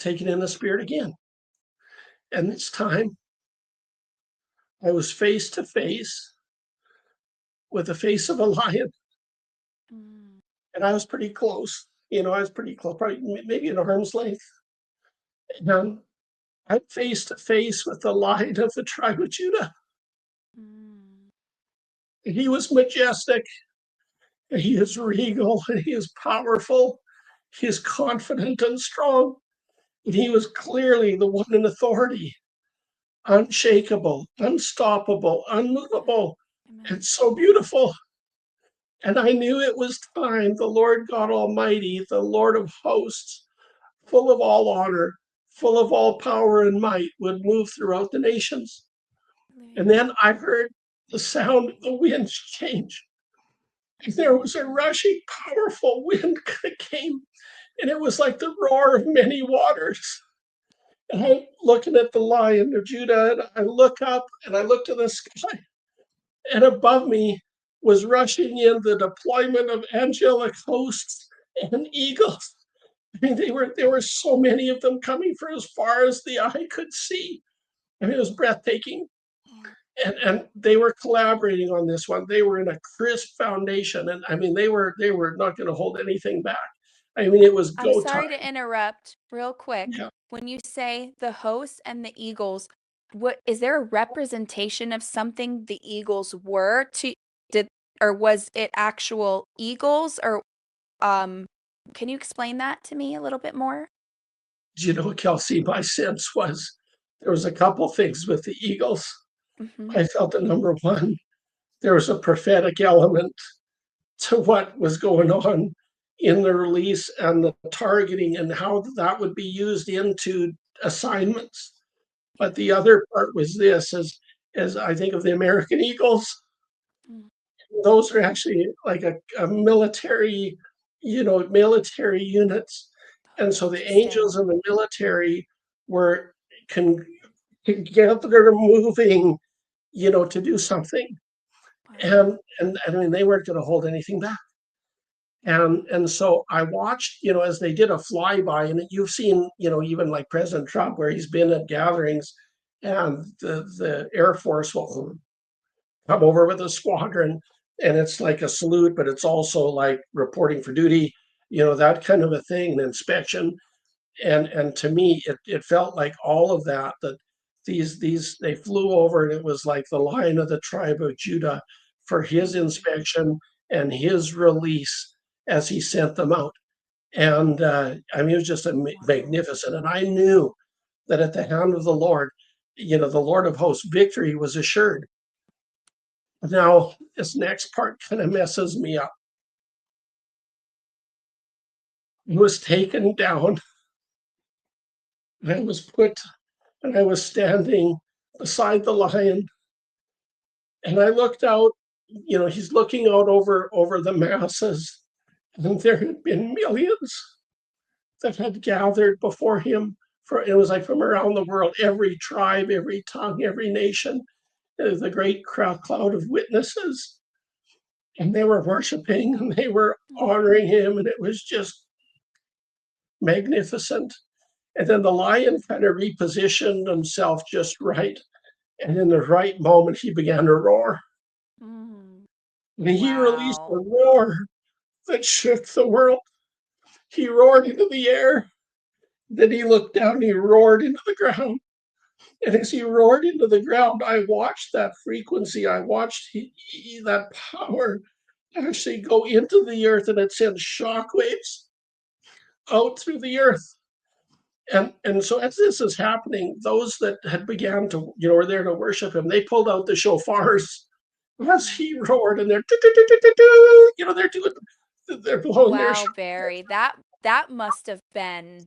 taken in the spirit again. And this time I was face to face with the face of a lion. Mm. And I was pretty close. I was pretty close, probably maybe an arm's length. And I'm face to face with the Lion of the tribe of Judah. Mm. And he was majestic, and he is regal, and he is powerful, he is confident and strong, and he was clearly the one in authority, unshakable, unstoppable, unmovable, Amen. and so beautiful. And I knew it was time the Lord God Almighty, the Lord of hosts, full of all honor, full of all power and might, would move throughout the nations. And then I heard the sound of the wind change. There was a rushing, powerful wind that came, and it was like the roar of many waters. And I'm looking at the Lion of Judah, and I look up and I look to the sky, and above me was rushing in the deployment of angelic hosts and eagles. I mean, there were so many of them coming for as far as the eye could see. I mean, it was breathtaking. And they were collaborating on this one. They were in a crisp foundation, and I mean, they were not going to hold anything back. I mean, it was I'm go sorry time. to interrupt real quick. Yeah. When you say the hosts and the eagles, what is there a representation of something the eagles were to did or was it actual eagles or can you explain that to me a little bit more? Kelsey, my sense was there was a couple things with the Eagles. Mm-hmm. I felt that number one, there was a prophetic element to what was going on in the release and the targeting and how that would be used into assignments. But the other part was this, as I think of the American Eagles, Mm. those are actually like a military, military units. And so the angels Interesting. and the military were con- together moving, to do something. Wow. And I mean, they weren't going to hold anything back. And so I watched, as they did a flyby, and you've seen, even like President Trump, where he's been at gatherings, and the Air Force will come over with a squadron, and it's like a salute, but it's also like reporting for duty, that kind of a thing, an inspection. And to me, it felt like all of that, that these they flew over, and it was like the Lion of the tribe of Judah for his inspection and his release as he sent them out. And I mean, it was just Wow. magnificent. And I knew that at the hand of the Lord, the Lord of hosts, victory was assured. Now, this next part kind of messes me up. He was taken down, and I was put, and I was standing beside the lion, and I looked out. He's looking out over the masses, and there had been millions that had gathered before him. It was like from around the world, every tribe, every tongue, every nation. The great cloud of witnesses, and they were worshiping and they were honoring him, and it was just magnificent. And then the lion kind of repositioned himself just right. And in the right moment, he began to roar. Mm. And he released a Wow. roar that shook the world. He roared into the air. Then he looked down and he roared into the ground. And as he roared into the ground, I watched that frequency. I watched that power actually go into the earth, and it sent shockwaves out through the earth. And so as this is happening, those that had began to, were there to worship him, they pulled out the shofars as he roared, and they're, they're blowing their Wow, Barry. That must have been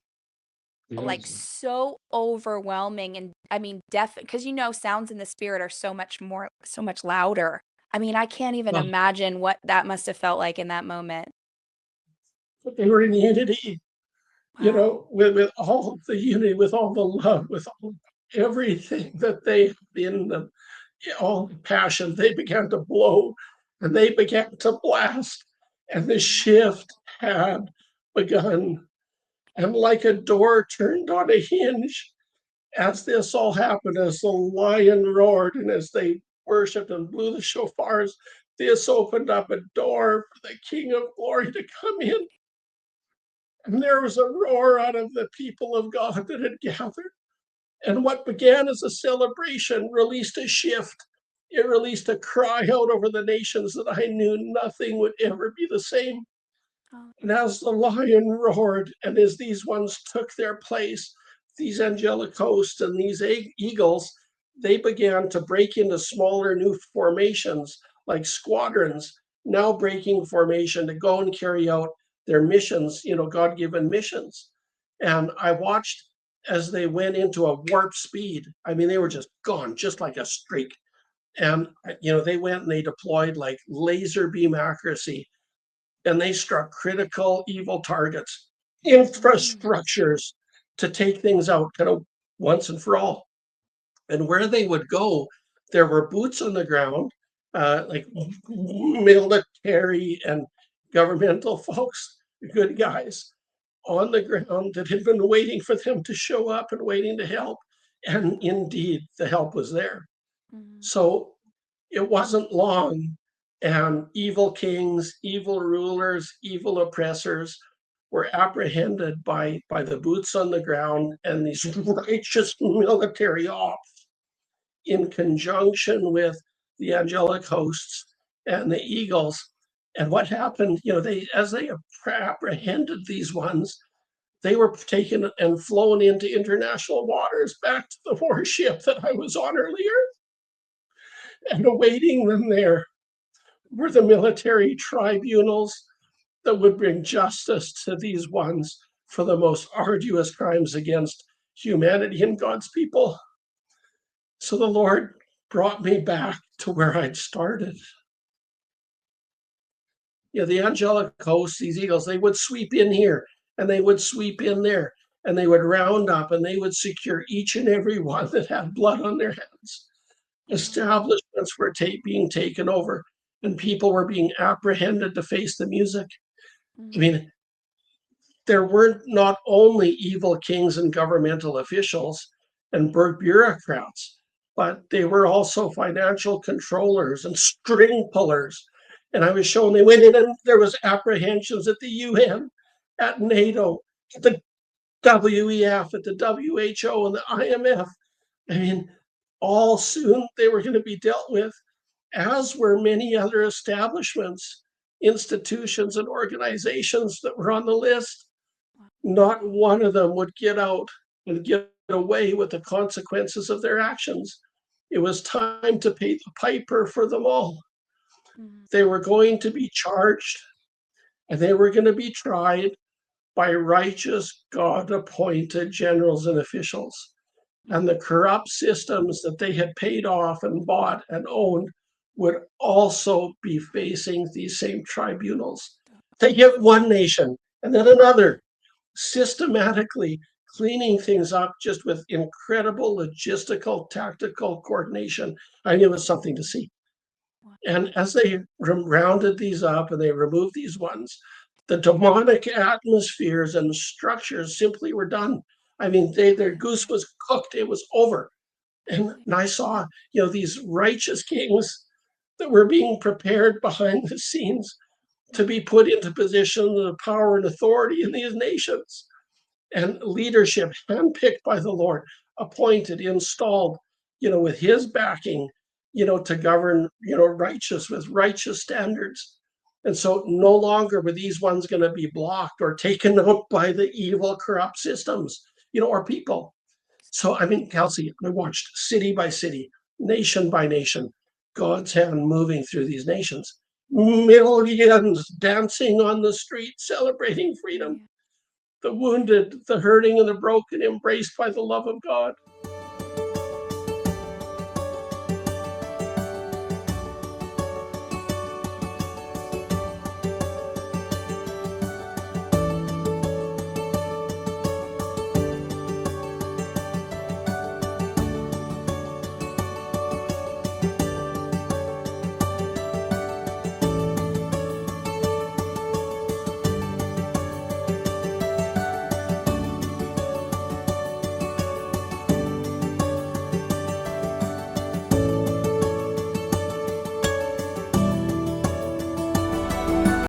like shofars. so overwhelming and I mean because sounds in the spirit are so much louder. I mean, I can't even imagine what that must have felt like in that moment. But they were in unity, Wow. with all the unity, with all the love, with all everything that they in them, all the passion. They began to blow, and they began to blast, and the shift had begun. And like a door turned on a hinge, as this all happened, as the lion roared and as they worshiped and blew the shofars, this opened up a door for the King of Glory to come in. And there was a roar out of the people of God that had gathered. And what began as a celebration released a shift. It released a cry out over the nations that I knew nothing would ever be the same. And as the lion roared, and as these ones took their place, these angelic hosts and these eagles, they began to break into smaller new formations, like squadrons, now breaking formation to go and carry out their missions, God-given missions. And I watched as they went into a warp speed. I mean, they were just gone, just like a streak. And, they went and they deployed like laser beam accuracy, and they struck critical evil targets, infrastructures to take things out kind of once and for all. And where they would go, there were boots on the ground, like military and governmental folks, good guys on the ground that had been waiting for them to show up and waiting to help. And indeed, the help was there. So it wasn't long, and evil kings, evil rulers, evil oppressors were apprehended by the boots on the ground and these righteous military ops in conjunction with the angelic hosts and the eagles. And what happened, as they apprehended these ones, they were taken and flown into international waters back to the warship that I was on earlier. And awaiting them there were the military tribunals that would bring justice to these ones for the most arduous crimes against humanity and God's people. So the Lord brought me back to where I'd started. The angelic hosts, these eagles, they would sweep in here and they would sweep in there and they would round up and they would secure each and every one that had blood on their hands. Establishments were being taken over and people were being apprehended to face the music. I mean, there weren't not only evil kings and governmental officials and bureaucrats, but they were also financial controllers and string pullers. And I was shown they went in and there was apprehensions at the UN, at NATO, at the WEF, at the WHO, and the IMF. I mean, all soon they were going to be dealt with, as were many other establishments, institutions, and organizations that were on the list. Not one of them would get out and get away with the consequences of their actions. It was time to pay the piper for them all. They were going to be charged and they were going to be tried by righteous, God-appointed generals and officials. And the corrupt systems that they had paid off and bought and owned would also be facing these same tribunals. They get one nation and then another, systematically cleaning things up just with incredible logistical, tactical coordination. I mean, it was something to see. And as they rounded these up and they removed these ones, the demonic atmospheres and structures simply were done. I mean, their goose was cooked. It was over. And I saw, these righteous kings that were being prepared behind the scenes to be put into positions of power and authority in these nations. And leadership handpicked by the Lord, appointed, installed, with his backing, to govern, righteous with righteous standards. And so no longer were these ones going to be blocked or taken out by the evil, corrupt systems, or people. So, I mean, Kelsey, I watched city by city, nation by nation, God's hand moving through these nations. Millions dancing on the street, celebrating freedom. The wounded, the hurting, and the broken embraced by the love of God.